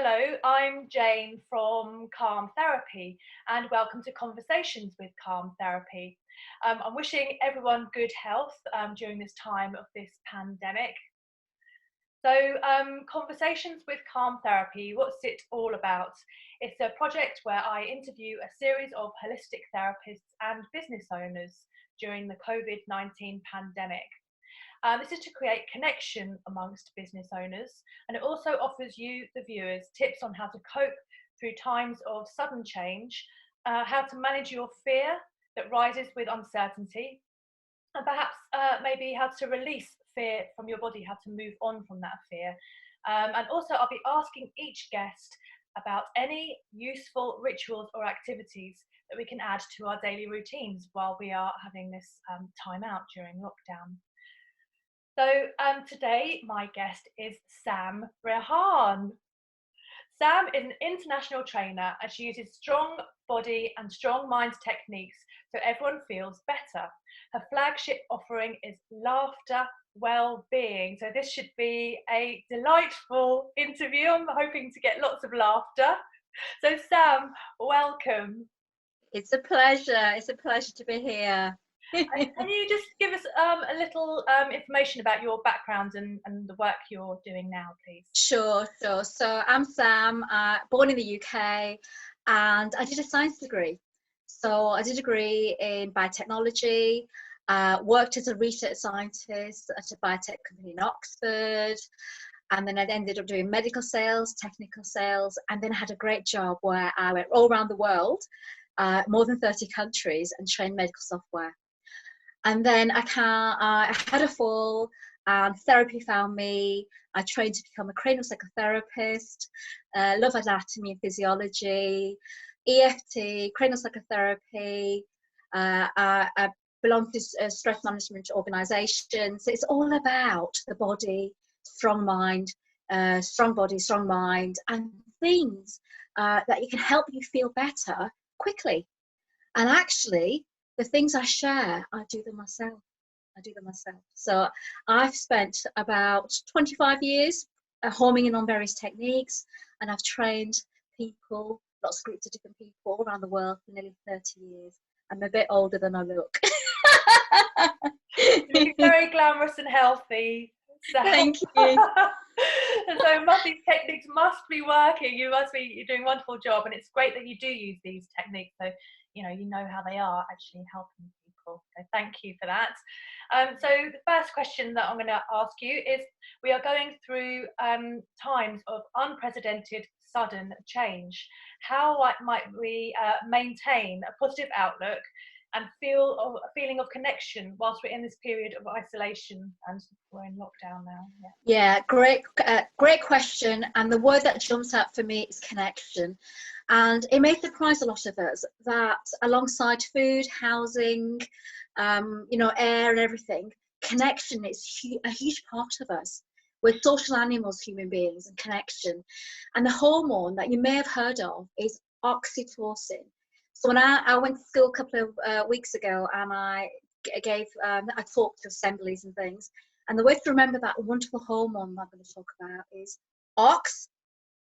Hello, I'm Jane from Calm Therapy, and welcome to Conversations with Calm Therapy. I'm wishing everyone good health during this time of this pandemic. Conversations with Calm Therapy, what's it all about? It's a project where I interview a series of holistic therapists and business owners during the COVID-19 pandemic. This is to create connection amongst business owners, and it also offers you, the viewers, tips on how to cope through times of sudden change, how to manage your fear that rises with uncertainty, and perhaps maybe how to release fear from your body, how to move on from that fear. And also, I'll be asking each guest about any useful rituals or activities that we can add to our daily routines while we are having this time out during lockdown. Today my guest is Sam Rehan. Sam is an international trainer and she uses strong body and strong mind techniques so everyone feels better. Her flagship offering is Laughter Wellbeing. So this should be a delightful interview. I'm hoping to get lots of laughter. So Sam, welcome. It's a pleasure. It's a pleasure to be here. Can you just give us a little information about your background and the work you're doing now, please? Sure. So I'm Sam, born in the UK, and I did a science degree. So I did a degree in biotechnology, worked as a research scientist at a biotech company in Oxford, and then I ended up doing medical sales, technical sales, and then I had a great job where I went all around the world, more than 30 countries, and trained medical software. And then I had a fall, and therapy found me. I trained to become a cranial psychotherapist, love anatomy and physiology, EFT, cranial psychotherapy. I belong to a stress management organisation. So it's all about the body, strong mind, strong body, strong mind, and things that you can help you feel better quickly. And actually, the things I share, I do them myself. So I've spent about 25 years homing in on various techniques, and I've trained people, lots of groups of different people all around the world for nearly 30 years. I'm a bit older than I look. You're very glamorous and healthy. So. Thank you. And so these techniques must be working. You're doing a wonderful job, and it's great that you do use these techniques. So you know how they are actually helping people. So thank you for that. So the first question that I'm going to ask you is, we are going through times of unprecedented sudden change. How might we maintain a positive outlook and feel a feeling of connection whilst we're in this period of isolation and we're in lockdown now? Yeah, great question. And the word that jumps out for me is connection. And it may surprise a lot of us that alongside food, housing, air and everything, connection is a huge part of us. We're social animals, human beings, and connection. And the hormone that you may have heard of is oxytocin. So when I went to school a couple of weeks ago, and I talked to assemblies and things, and the way to remember that wonderful hormone that I'm going to talk about is ox,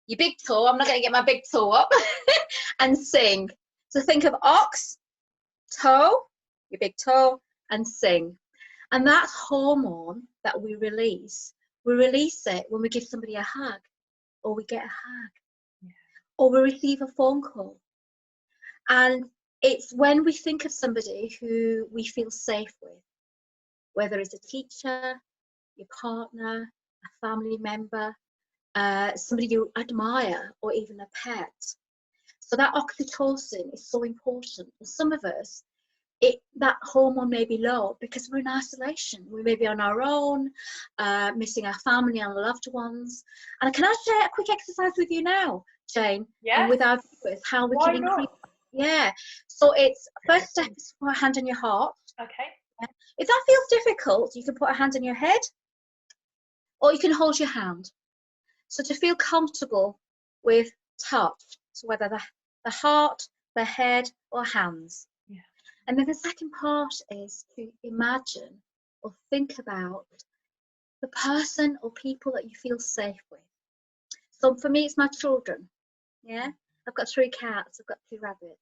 your big toe, I'm not going to get my big toe up, and sing. So think of ox, toe, your big toe, and sing. And that hormone that we release it when we give somebody a hug, or we get a hug, or we receive a phone call. And it's when we think of somebody who we feel safe with, whether it's a teacher, your partner, a family member, somebody you admire, or even a pet. So that oxytocin is so important. And some of us, that hormone may be low because we're in isolation. We may be on our own, missing our family and our loved ones. And can I share a quick exercise with you now, Jane? Yeah. And with our viewers, how we can increase. Yeah. So it's first step is put a hand on your heart. Okay. If that feels difficult, you can put a hand on your head, or you can hold your hand. So to feel comfortable with touch, so whether the heart, the head, or hands. Yeah. And then the second part is to imagine or think about the person or people that you feel safe with. So for me, it's my children. Yeah, I've got 3 cats, I've got 2 rabbits.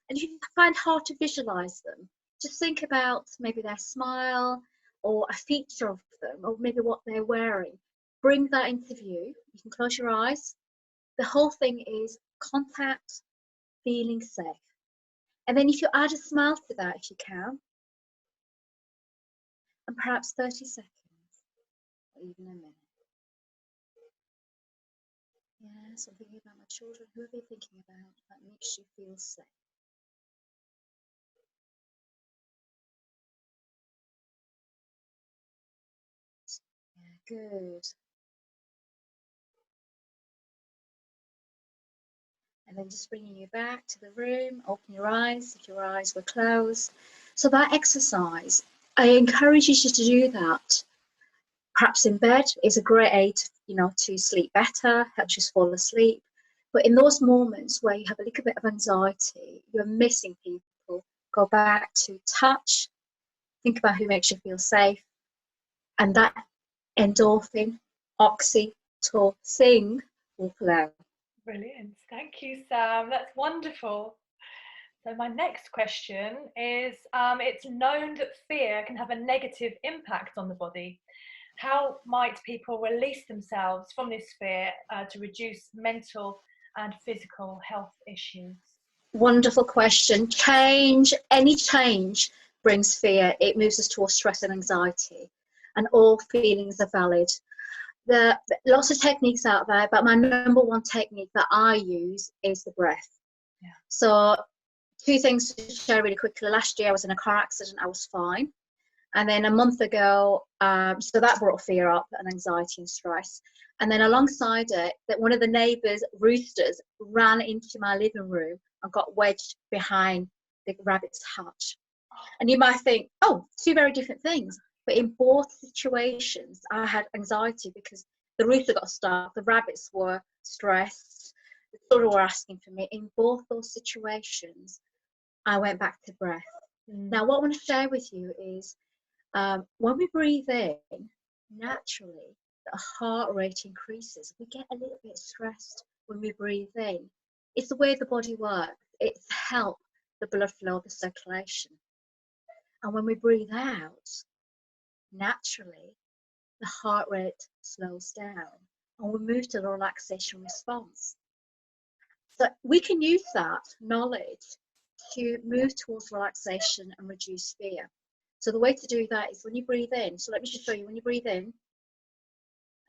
And if you find hard to visualize them, just think about maybe their smile or a feature of them, or maybe what they're wearing. Bring that into view. You can close your eyes. The whole thing is contact, feeling safe. And then if you add a smile to that, if you can, and perhaps 30 seconds, or even a minute. Yes, I'm thinking about my children. Who are they thinking about that makes you feel safe? Yeah, good. And then just bringing you back to the room, open your eyes if your eyes were closed. So that exercise, I encourage you to do that. Perhaps in bed is a great aid, to sleep better, helps you fall asleep. But in those moments where you have a little bit of anxiety, you're missing people, go back to touch, think about who makes you feel safe, and that endorphin, oxytocin will flow. Brilliant. Thank you, Sam. That's wonderful. So my next question is, it's known that fear can have a negative impact on the body. How might people release themselves from this fear to reduce mental and physical health issues? Wonderful question. Any change brings fear. It moves us towards stress and anxiety, and all feelings are valid. There are lots of techniques out there, but my number one technique that I use is the breath. Yeah. So 2 things to share really quickly. Last year I was in a car accident, I was fine. And then a month ago, so that brought fear up and anxiety and stress. And then alongside it, that one of the neighbours' roosters ran into my living room and got wedged behind the rabbit's hutch. And you might think, oh, 2 very different things. But in both situations, I had anxiety because the rooster got stuck, the rabbits were stressed, the children were asking for me. In both those situations, I went back to breath. Now, what I want to share with you is when we breathe in, naturally, the heart rate increases. We get a little bit stressed when we breathe in. It's the way the body works. It's to help the blood flow, the circulation. And when we breathe out, naturally, the heart rate slows down and we move to the relaxation response. So we can use that knowledge to move towards relaxation and reduce fear. So the way to do that is when you breathe in. So let me just show you. When you breathe in,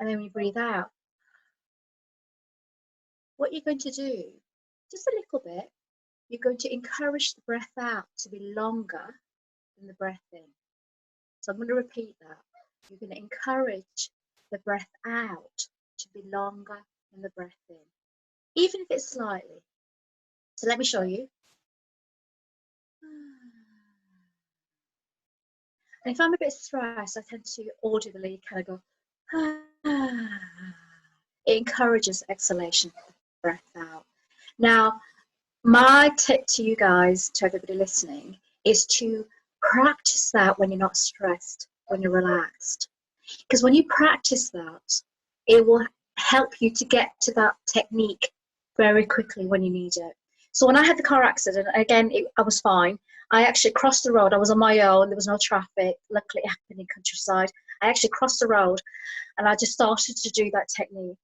and then when you breathe out, what you're going to do, just a little bit, you're going to encourage the breath out to be longer than the breath in. So I'm going to repeat that. You're going to encourage the breath out to be longer than the breath in, even if it's slightly. So let me show you. And if I'm a bit stressed, I tend to audibly kind of go, It encourages exhalation, breath out. Now, my tip to you guys, to everybody listening, is to practice that when you're not stressed, when you're relaxed. Because when you practice that, it will help you to get to that technique very quickly when you need it. So when I had the car accident, again, I was fine. I actually crossed the road. I was on my own. There was no traffic. Luckily, it happened in countryside. I actually crossed the road and I just started to do that technique.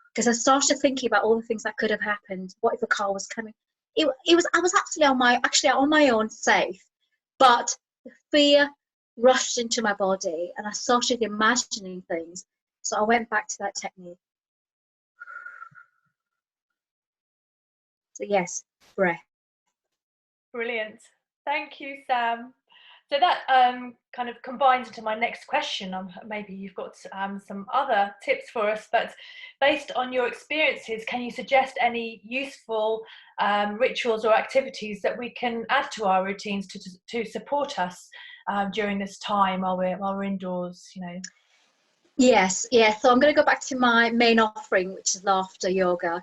Because I started thinking about all the things that could have happened. What if a car was coming? I was actually on my own, safe, but the fear rushed into my body and I started imagining things. So I went back to that technique. So yes, breath. Brilliant. Thank you, Sam. So that kind of combines into my next question. Maybe you've got some other tips for us, but based on your experiences, can you suggest any useful rituals or activities that we can add to our routines to support us during this time while we're indoors? Yes. So I'm going to go back to my main offering, which is laughter yoga.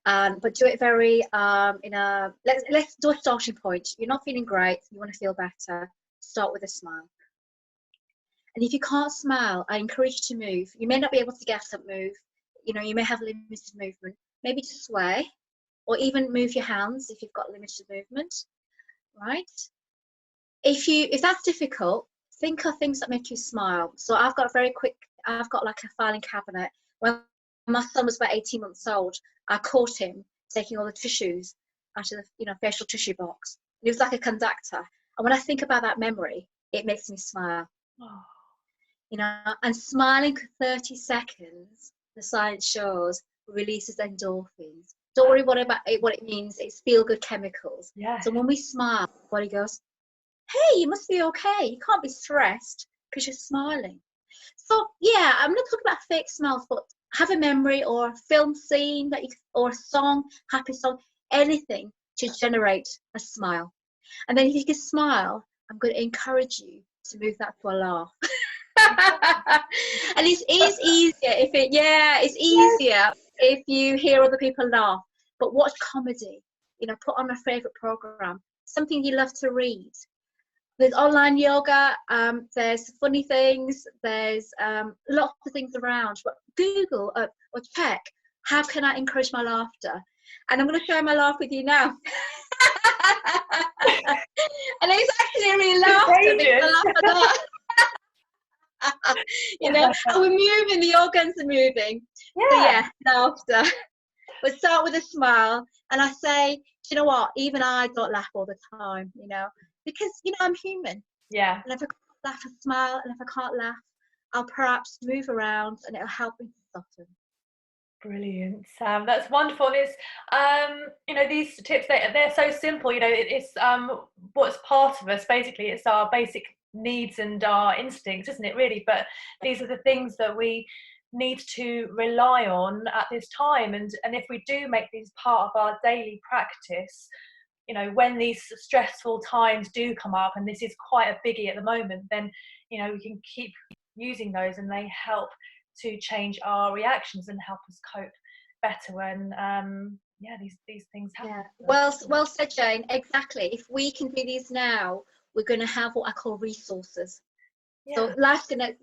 But do it very let's do a starting point. You're not feeling great, you want to feel better, start with a smile. And if you can't smile, I encourage you to move. You may not be able to get up, move. you know, you may have limited movement, maybe just sway, or even move your hands if you've got limited movement, right? If that's difficult, think of things that make you smile. So I've got like a filing cabinet. When my son was about 18 months old, I caught him taking all the tissues out of the, you know, facial tissue box. He was like a conductor. And when I think about that memory, it makes me smile. Oh. You know, and smiling for 30 seconds, the science shows, releases endorphins. Don't worry what it means. It's feel-good chemicals. Yes. So when we smile, the body goes, hey, you must be okay. You can't be stressed because you're smiling. So yeah, I'm not talking about fake smiles, but have a memory or a film scene or a song, happy song, anything to generate a smile. And then if you can smile, I'm going to encourage you to move that to a laugh. And it's easier it's easier if you hear other people laugh. But watch comedy, you know, put on a favorite program, something you love to read. There's online yoga, there's funny things, there's lots of things around. But Google or check, how can I encourage my laughter? And I'm going to share my laugh with you now. And it's actually really laughter because I laugh at that. You know, and we're moving, the organs are moving. Yeah. So yeah, laughter. But start with a smile, and I say, you know what? Even I don't laugh all the time, you know, because you know I'm human. Yeah. And if I can't laugh, I smile, and if I can't laugh, I'll perhaps move around, and it'll help me to soften. Brilliant, Sam. That's wonderful. And it's you know, these tips, they're so simple. You know, it's what's part of us basically. It's our basic needs and our instincts, isn't it? Really, but these are the things that we need to rely on at this time. And if we do make these part of our daily practice, you know, when these stressful times do come up, and this is quite a biggie at the moment, then you know we can keep using those, and they help to change our reactions and help us cope better when these things happen. Yeah. Well said, Jane. Exactly. If we can do these now, we're going to have what I call resources. Yeah. So life's gonna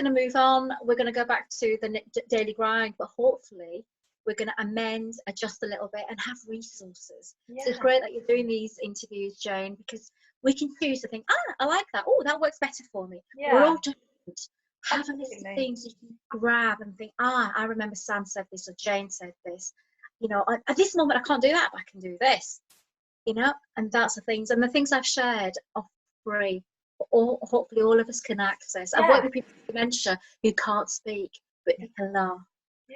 move on. We're going to go back to the daily grind, but hopefully we're going to amend, adjust a little bit, and have resources. Yeah. So it's great that you're doing these interviews, Jane, because we can choose to think, I like that. Oh, that works better for me. Yeah. We're all different. Have a list of things you can grab and think, I remember Sam said this or Jane said this. You know, at this moment I can't do that, but I can do this. You know, and that's the things. And the things I've shared are free. Hopefully all of us can access. Yeah. I've worked with people with dementia who can't speak, but they can laugh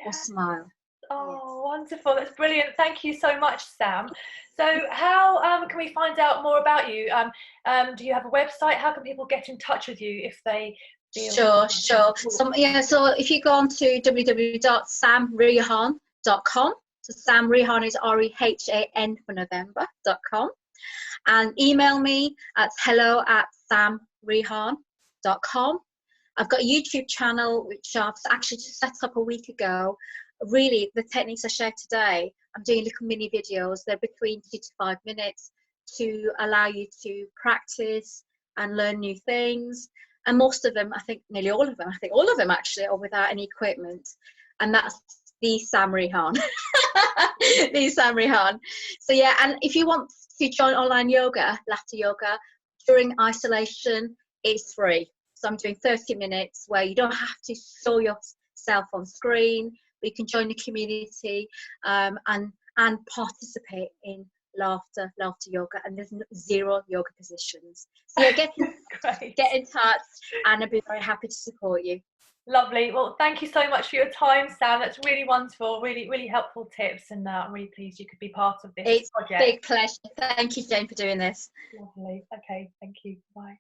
or smile. Oh, yes. Wonderful. That's brilliant. Thank you so much, Sam. So how can we find out more about you? Do you have a website? How can people get in touch with you if they feel... Sure. So if you go on to www.samrehan.com, so Sam Rehan is REHAN for November.com, and email me at hello@samrehan.com. I've got a YouTube channel which I've actually just set up a week ago. Really, the techniques I shared today, I'm doing little mini videos. They're between 2 to 5 minutes to allow you to practice and learn new things. And most of them, I think nearly all of them, actually are without any equipment. And that's the Sam Rehan. The Sam Rehan. So yeah, and if you want to join online yoga, laughter yoga, during isolation, it's free. So I'm doing 30 minutes where you don't have to show yourself on screen, but you can join the community and participate in laughter yoga, and there's 0 yoga positions. So yeah, get in touch, and I'll be very happy to support you. Lovely. Well, thank you so much for your time, Sam. That's really wonderful, really helpful tips, and I'm really pleased you could be part of this project. It's a big pleasure. Thank you, Jane, for doing this. Lovely. Okay, thank you. Bye.